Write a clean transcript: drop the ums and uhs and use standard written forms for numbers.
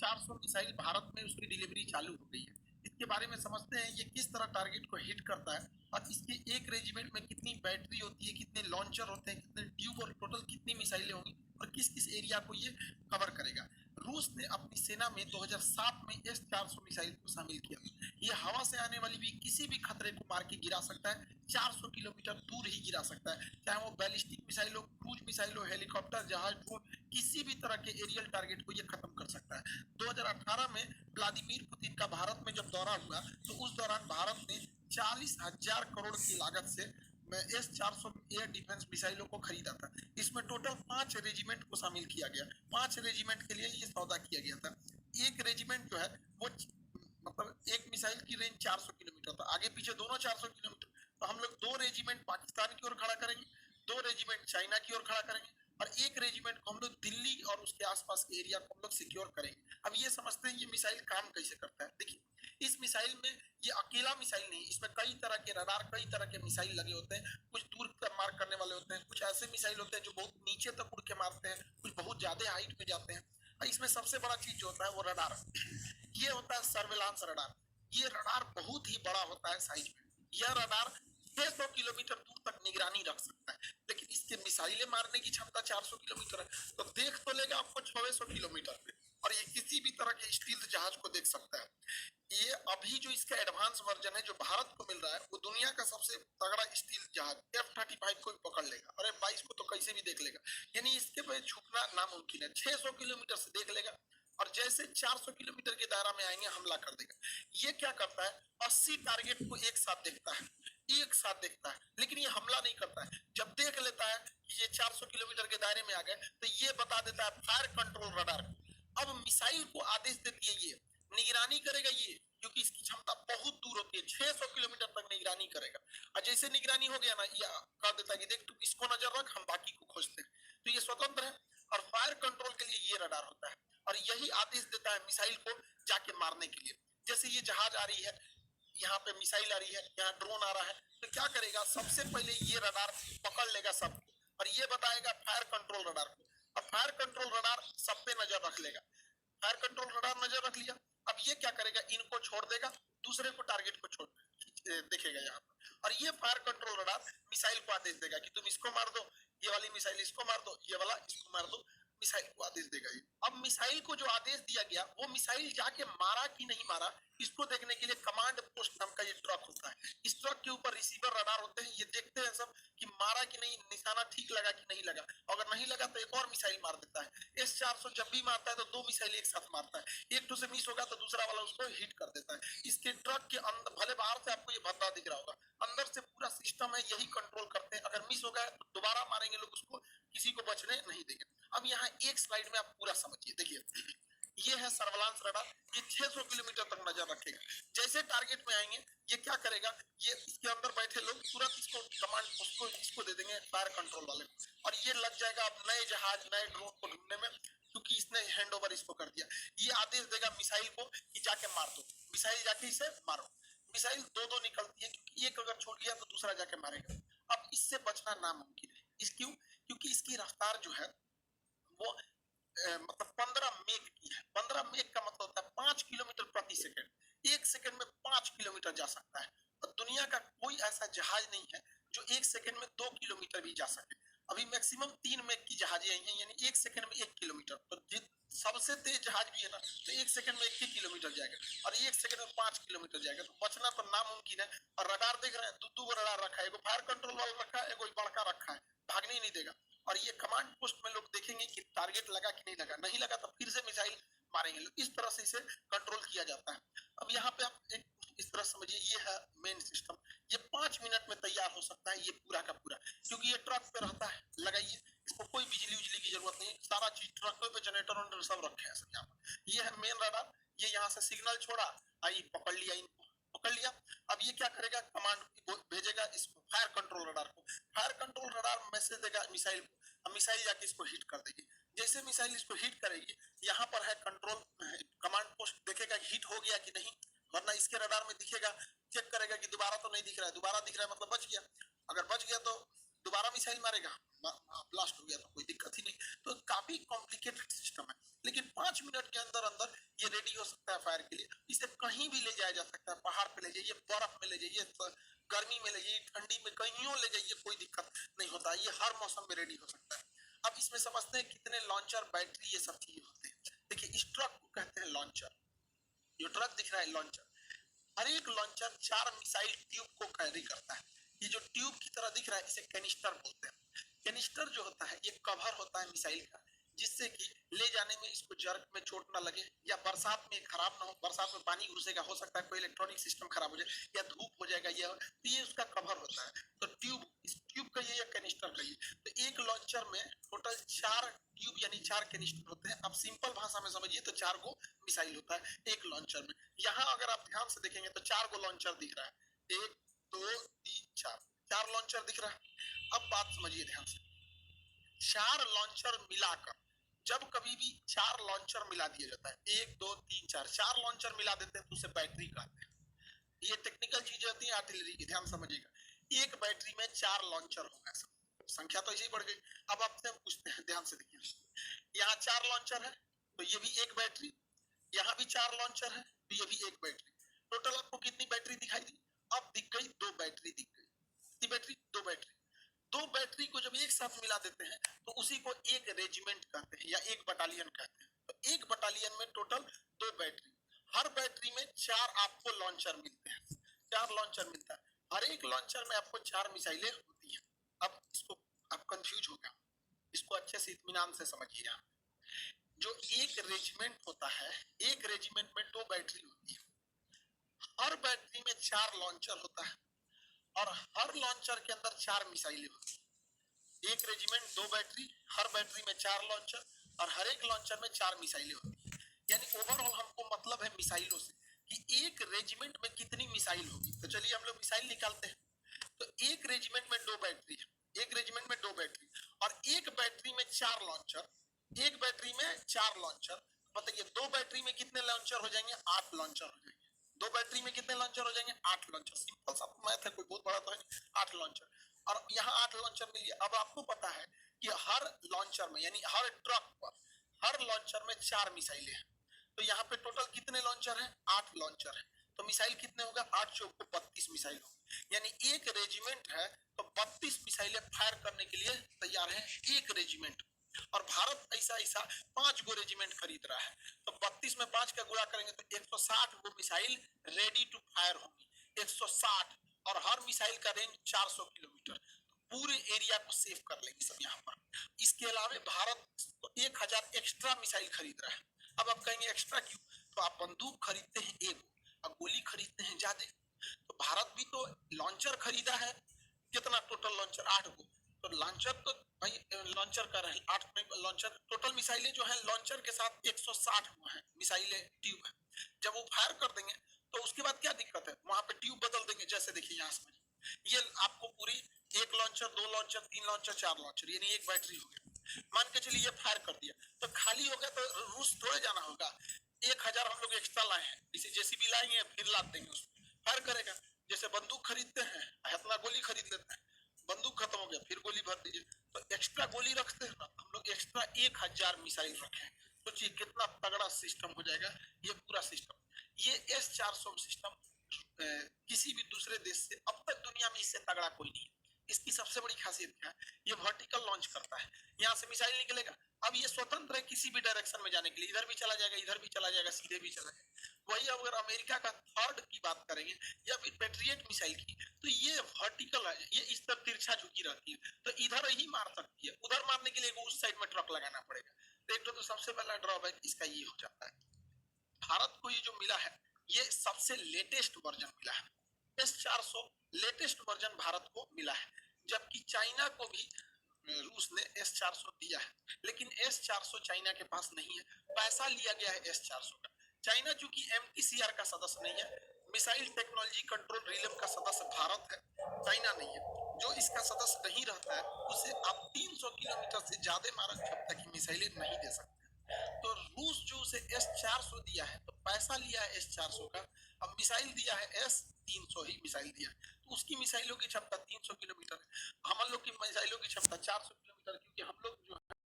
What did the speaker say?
400 missile Bharat में उसकी delivery चालू हो गई है। इसके बारे में समझते हैं ये किस तरह टारगेट को हिट करता है और इसके एक रेजिमेंट में कितनी बैटरी होती है, कितने लॉन्चर होते हैं, कितने ट्यूब और टोटल कितनी मिसाइलें होंगी और किस किस एरिया को ये कवर करेगा। रूस ने अपनी सेना में 2007 में S-400 मिसाइल को शामिल किया। ये हवा से आने वाली भी किसी भी खतरे को मार के गिरा सकता है, 400 किलोमीटर दूर ही गिरा सकता है, चाहे वो बैलिस्टिक मिसाइल हो, क्रूज मिसाइल हो, हेलीकॉप्टर, जहाज, ड्रोन, किसी भी तरह के एरियल टारगेट को ये खत्म कर सकता है। 2018 में व्लादिमीर पुतिन का भारत में जब दौरा हुआ तो उस दौरान भारत ने 40,000 करोड़ की लागत से S-400 एयर डिफेंस मिसाइलों को खरीदा था। इसमें टोटल 5 रेजिमेंट को शामिल किया गया। 5 रेजिमेंट के लिए ये सौदा किया गया था। एक रेजिमेंट जो है वो मतलब एक मिसाइल की रेंज 400 किलोमीटर था, आगे पीछे दोनों 400 किलोमीटर। तो हम लोग 2 रेजिमेंट पाकिस्तान की ओर खड़ा करेंगे, 2 रेजिमेंट चाइना की ओर खड़ा करेंगे और एक रेजिमेंट को हम लोग दिल्ली और उसके आसपास के एरिया को हम लोग सिक्योर करेंगे। अब ये समझते हैं ये मिसाइल काम कैसे करता है। देखिए, इस मिसाइल में ये अकेला मिसाइल नहीं, इसमें कई तरह के रडार, कई तरह के मिसाइल लगे होते हैं। कुछ दूर तक मार करने वाले होते हैं, कुछ ऐसे मिसाइल होते हैं जो बहुत नीचे तक उड़ के मारते हैं, कुछ बहुत ज्यादा हाइट में जाते हैं। और इसमें सबसे बड़ा चीज जो होता है वो रडार, ये होता है सर्विलांस रडार। ये रडार बहुत ही बड़ा होता है साइज में। यह रडार 600 किलोमीटर दूर तक निगरानी रख सकता है, लेकिन इसके मिसाइलें मारने की क्षमता 400 किलोमीटर है। तो देख तो लेगा आपको 600 किलोमीटर पे, और ये किसी भी तरह के स्टील्थ जहाज को देख सकता है। ये अभी जो इसका एडवांस वर्जन है जो भारत को मिल रहा है वो दुनिया का सबसे तगड़ा स्टील जहाज F-35 को भी पकड़ लेगा, अरे 22 को तो कैसे भी देख लेगा। यानी इसके पे छूटना नामुमकिन है। 600 किलोमीटर से देख लेगा और जैसे 400 किलोमीटर के दायरा में आएंगे हमला कर देगा। ये क्या करता है, 80 टारगेट को एक साथ देखता है, एक साथ देखता है, लेकिन ये हमला नहीं करता है। जब देख लेता है कि ये 400 किलोमीटर के दायरे में आ गए तो ये बता देता है फायर कंट्रोल रडार को। अब मिसाइल को आदेश देती है, ये निगरानी करेगा ये, क्योंकि इसकी क्षमता बहुत दूर होती है, 600 किलोमीटर तक निगरानी करेगा। और जैसे निगरानी हो गया ना, ये कह देता है कि देख तू इसको नजर रख, हम बाकी को खोजते हैं। तो ये स्वतंत्र है और फायर कंट्रोल के लिए ये रडार होता है और यही आदेश देता है मिसाइल को जाके मारने के लिए। जैसे ये जहाज आ रही है, यहाँ पे मिसाइल आ रही है, यहाँ ड्रोन आ रहा है, तो क्या करेगा, सबसे पहले ये रडार पकड़ लेगा सबको और ये बताएगा फायर कंट्रोल रडार को, और फायर कंट्रोल रडार सब पे नजर रख लेगा। फायर कंट्रोल रडार नजर रख लिया, अब ये क्या करेगा, इनको छोड़ देगा, दूसरे को टारगेट को छोड़ देखेगा यहाँ पर। और ये फायर कंट्रोल रडार मिसाइल को आदेश देगा कि तुम इसको मार दो, ये वाली मिसाइल इसको मार दो, ये वाला इसको मार दो, मिसाइल को आदेश देगा ये। अब मिसाइल को जो आदेश दिया गया वो मिसाइल जाके मारा कि नहीं मारा, इसको देखने के लिए कमांड पोस्ट नाम का ये ट्रक होता है। इस ट्रक के ऊपर रिसीवर रडार होते हैं, ये देखते हैं सब कि मारा कि नहीं, निशाना ठीक लगा कि नहीं लगा। अगर नहीं लगा तो एक और मिसाइल मार देता है। S-400 जब भी मारता है तो 2 मिसाइल एक साथ मारता है, एक तो से मिस होगा तो दूसरा वाला उसको हिट कर देता है। इसके ट्रक के अंदर, भले बाहर से आपको ये भद्दा दिख रहा होगा, अंदर से पूरा सिस्टम है, यही कंट्रोल करते हैं। अगर मिस हो गया तो दोबारा मारेंगे लोग उसको, किसी को बचने नहीं देंगे। अब यहाँ एक स्लाइड में आप पूरा समझिए। देखिए, ये है सर्विलांस रडार, ये 600 किलोमीटर तक नजर रखेगा। जैसे टारगेट में आएंगे ये क्या करेगा, ये इसके अंदर बैठे लोग तुरंत इसको कमांड उसको इसको दे देंगे फायर कंट्रोल वाले को, और ये लग जाएगा अब नए जहाज, नए ड्रोन को ढूंढने में, क्योंकि इसने हैंड ओवर इसको कर दिया। ये आदेश देगा मिसाइल को कि जाके मार दो, मिसाइल जाके इसे मारो। मिसाइल दो निकलती है, क्योंकि एक अगर छूट गया तो दूसरा जाके मारेगा। अब इससे बचना नामुमकिन है। इस क्यों, क्योंकि इसकी रफ्तार जो है वो मतलब 15 मेग की है। 15 मेग का मतलब होता है 5 किलोमीटर प्रति सेकंड। एक सेकंड में 5 किलोमीटर जा सकता है, और दुनिया का कोई ऐसा जहाज नहीं है जो एक सेकंड में 2 किलोमीटर भी जा सके। अभी मैक्सिमम 3 मेग की जहाजें आई हैं, यानी एक सेकंड में 1 किलोमीटर। तो सबसे तेज जहाज भी है ना, तो एक सेकंड में 1 किलोमीटर जाएगा, और एक सेकंड में 5 किलोमीटर जाएगा। तो बचना तो नामुमकिन है। और रडार देख रहे हैं, दो रडार रखा है, एगो फायर कंट्रोल वाला रखा है, एगो बड़का रखा है, भागने ही नहीं देगा। और ये कमांड पोस्ट में लोग देखेंगे कि टारगेट लगा कि नहीं लगा, नहीं लगा तो फिर से मिसाइल मारेंगे लोग। इस तरह से इसे कंट्रोल किया जाता है। अब यहाँ पे आप एक इस तरह समझिए, ये है मेन सिस्टम। ये 5 मिनट में तैयार हो सकता है, ये पूरा का पूरा, क्योंकि ये ट्रक पे रहता है। लगाइए, इसको कोई बिजली उजली की जरूरत नहीं, सारा चीज ट्रक पे, जनरेटर वनरेटर सब रखे हैं सब यहाँ पर। ये है मेन रडार, ये यहाँ से सिग्नल छोड़ा, आई पकड़ लिया, इनको पकड़ लिया। अब ये क्या करेगा, कमांड भेजेगा इसको फायर कंट्रोल रडार को। फायर कंट्रोल रडार मैसेज देगा मिसाइल को, अब मिसाइल जाके इसको हिट कर देगी। जैसे मिसाइल इसको हिट करेगी, यहाँ पर है कंट्रोल कमांड पोस्ट, देखेगा हिट हो गया कि नहीं, वरना इसके रडार में दिखेगा, चेक करेगा कि दोबारा तो नहीं दिख रहा है, दोबारा दिख रहा है मतलब बच गया। अगर बच गया तो दोबारा मिसाइल मारेगा, ब्लास्ट हो गया तो कोई दिक्कत ही नहीं। तो काफी कॉम्प्लिकेटेड सिस्टम है, लेकिन 5 मिनट के अंदर अंदर लाया जा सकता है, पहाड़ पे ले जाइए, बर्फ में ले जाइए, गर्मी में ले जाइए, ठंडी में कहीं ले जाइए, कोई दिक्कत नहीं होता, ये हर मौसम में रेडी हो सकता है। अब इसमें समझते हैं कितने लॉन्चर, बैटरी, ये सब चीजें होते हैं। देखिए इस ट्रक को कहते हैं लॉन्चर, जो ट्रक दिख रहा है लॉन्चर। हर एक लॉन्चर 4 मिसाइल ट्यूब को कैरी करता है। ये जो ट्यूब की तरह दिख रहा है इसे कैनिस्टर बोलते हैं। कैनिस्टर जो होता है ये कवर होता है मिसाइल का, जिससे कि ले जाने में इसको जर्क में चोट ना लगे, या बरसात में खराब ना हो, बरसात में पानी घुसेगा, हो सकता है कोई इलेक्ट्रॉनिक सिस्टम खराब हो जाए, या धूप हो जाएगा, ये उसका कवर होता है। तो ट्यूब, इस ट्यूब का ये या कैनिस्टर का ये, तो एक लॉन्चर में टोटल 4 ट्यूब यानी 4 कैनिस्टर होते हैं। अब सिंपल भाषा में समझिए तो 4 गो मिसाइल होता है एक लॉन्चर में। यहाँ अगर आप ध्यान से देखेंगे तो 4 गो लॉन्चर दिख रहा है, 1 2 3 4, 4 लॉन्चर दिख रहा है। अब बात समझिए ध्यान से, 4 लॉन्चर मिलाकर, जब कभी भी 4 लॉन्चर मिला दिया जाता है, 1 2 3 4 लॉन्चर मिला देते हैं तो उसे बैटरी कहते हैं। ये टेक्निकल चीजें होती है आर्टिलरी की, ध्यान समझिएगा। एक बैटरी में 4 लॉन्चर होगा, संख्या तो ऐसे ही बढ़ गई। अब आपसे पूछते हैं, ध्यान से देखिए, यहाँ 4 लॉन्चर है तो ये भी एक बैटरी, यहाँ भी 4 लॉन्चर है तो ये भी एक बैटरी। टोटल आपको कितनी बैटरी दिखाई दी? अब दिख गई 2 बैटरी दिख गई। कितनी बैटरी? 2 बैटरी। 2 बैटरी को जब एक साथ मिला देते हैं तो उसी को एक रेजिमेंट कहते हैं या एक बटालियन कहते हैं। तो एक बटालियन में टोटल 2 बैटरी, हर बैटरी में 4 आपको लॉन्चर मिलते हैं, 4 लॉन्चर मिलता है। हर एक लॉन्चर में आपको 4 मिसाइलें होती हैं। अब इसको आप कंफ्यूज हो गया, इसको अच्छे से इत्मीनान से समझिएगा। जो एक रेजिमेंट होता है, एक रेजिमेंट में 2 बैटरी होती है, हर बैटरी में 4 लॉन्चर होता है और हर लॉन्चर के अंदर 4 मिसाइलें होती है। एक रेजिमेंट 2 बैटरी, हर बैटरी में 4 लॉन्चर और हर एक लॉन्चर में 4 मिसाइलें होती है। यानी ओवरऑल हमको मतलब है मिसाइलों से कि एक रेजिमेंट में कितनी मिसाइल होगी। तो चलिए हम लोग मिसाइल निकालते हैं। तो एक रेजिमेंट में 2 बैटरी है, एक रेजिमेंट में 2 बैटरी और एक बैटरी में 4 लॉन्चर, एक बैटरी में 4 लॉन्चर। बताइए 2 बैटरी में कितने लॉन्चर हो जाएंगे? 8 लॉन्चर हो जाएंगे। 2 बैटरी में कितने लॉन्चर हो जाएंगे? 8 लॉन्चर। सिंपल सा मैथ है, कोई बहुत बड़ा तो है। 8 लॉन्चर और यहाँ 8 लॉन्चर मिल गया। अब आपको पता है कि हर लॉन्चर में यानी हर ट्रक पर, हर लॉन्चर में 4 मिसाइलें हैं। तो यहाँ पे टोटल कितने लॉन्चर हैं? 8 लॉन्चर है। तो मिसाइल कितने होगा? 8 चौक को 32 मिसाइल होगी। यानी एक रेजिमेंट है तो 32 मिसाइलें फायर करने के लिए तैयार है एक रेजिमेंट। और भारत ऐसा 5 गो रेजिमेंट खरीद रहा है, तो 32 में 5 का गुणा करेंगे तो 160 गो मिसाइल रेडी टू फायर होगी। 160, और हर मिसाइल का रेंज 400 किलोमीटर, पूरे एरिया को सेव कर लेगी सब यहाँ पर। इसके अलावा भारत तो 1000 एक्स्ट्रा मिसाइल खरीद रहा है। अब आप कहेंगे एक्स्ट्रा क्यों? तो आप बंदूक खरीदते हैं एक और गोली खरीदते हैं ज्यादा, तो भारत भी तो लॉन्चर खरीदा है। कितना टोटल लॉन्चर? 8 गो। तो लॉन्चर तो भाई लॉन्चर का रहे 8 में लॉन्चर, टोटल मिसाइलें जो है लॉन्चर के साथ 160 हुआ है मिसाइलें ट्यूब है। जब वो फायर कर देंगे तो उसके बाद क्या दिक्कत है? वहां पे ट्यूब बदल देंगे। जैसे देखिए यहाँ समझिए, ये आपको पूरी 1 लॉन्चर 2 लॉन्चर 3 लॉन्चर 4 लॉन्चर यानी एक बैटरी हो गया। मान के चलिए ये फायर कर दिया तो खाली हो गया, तो रूस थोड़े जाना होगा। 1000 हम लोग एक्स्ट्रा लाए हैं, इसे जेसीबी लाएंगे फिर लाद देंगे, उसमें फायर करेगा। जैसे बंदूक खरीदते हैं, अपना गोली खरीद लेते हैं, बंदूक खत्म हो गया फिर गोली भर दीजिए, तो एक्स्ट्रा गोली रखते हैं ना हम लोग, एक्स्ट्रा 1000 मिसाइल रखे हैं। सोचिए कितना तगड़ा सिस्टम हो जाएगा ये पूरा सिस्टम। ये S-400 सिस्टम किसी भी दूसरे देश से अब तक दुनिया में इससे तगड़ा कोई नहीं है। इसकी सबसे बड़ी खासियत क्या है? ये वर्टिकल लॉन्च करता है, यहाँ से मिसाइल निकलेगा। अब ये स्वतंत्र है किसी भी डायरेक्शन में जाने के लिए, इधर भी चला जाएगा, इधर भी चला जाएगा, सीधे भी चला जाएगा। वही अगर अमेरिका का थर्ड की बात करेंगे या फिर पेट्रियट मिसाइल की, तो ये वर्टिकल है, ये इस तरफ तिरछा झुकी रहती है, तो इधर ही मार सकती है, उधर मारने के लिए उस साइड में ट्रक लगाना पड़ेगा। तो सबसे पहला ड्रॉबैक इसका ये हो जाता है। भारत को ये जो मिला है ये सबसे लेटेस्ट वर्जन मिला है, S-400 लेटेस्ट वर्जन भारत को मिला है। जबकि चाइना को भी रूस ने S-400 दिया है, लेकिन S-400 चाइना के पास नहीं है, पैसा लिया गया है S-400 का। चाइना चूंकि MTCR का सदस्य नहीं है, मिसाइल टेक्नोलॉजी कंट्रोल रिलेम का सदस्य भारत है, चाइना नहीं है। जो इसका सदस्य नहीं रहता है उसे आप 300 किलोमीटर से ज्यादा मारक क्षमता की मिसाइलें नहीं दे सकते। तो रूस जो उसे S-400 दिया है तो पैसा लिया है S-400 का, अब मिसाइल दिया है S-300 ही मिसाइल दिया है, तो उसकी मिसाइलों की क्षमता 300 किलोमीटर है, हम लोग की मिसाइलों की क्षमता 400 किलोमीटर, क्योंकि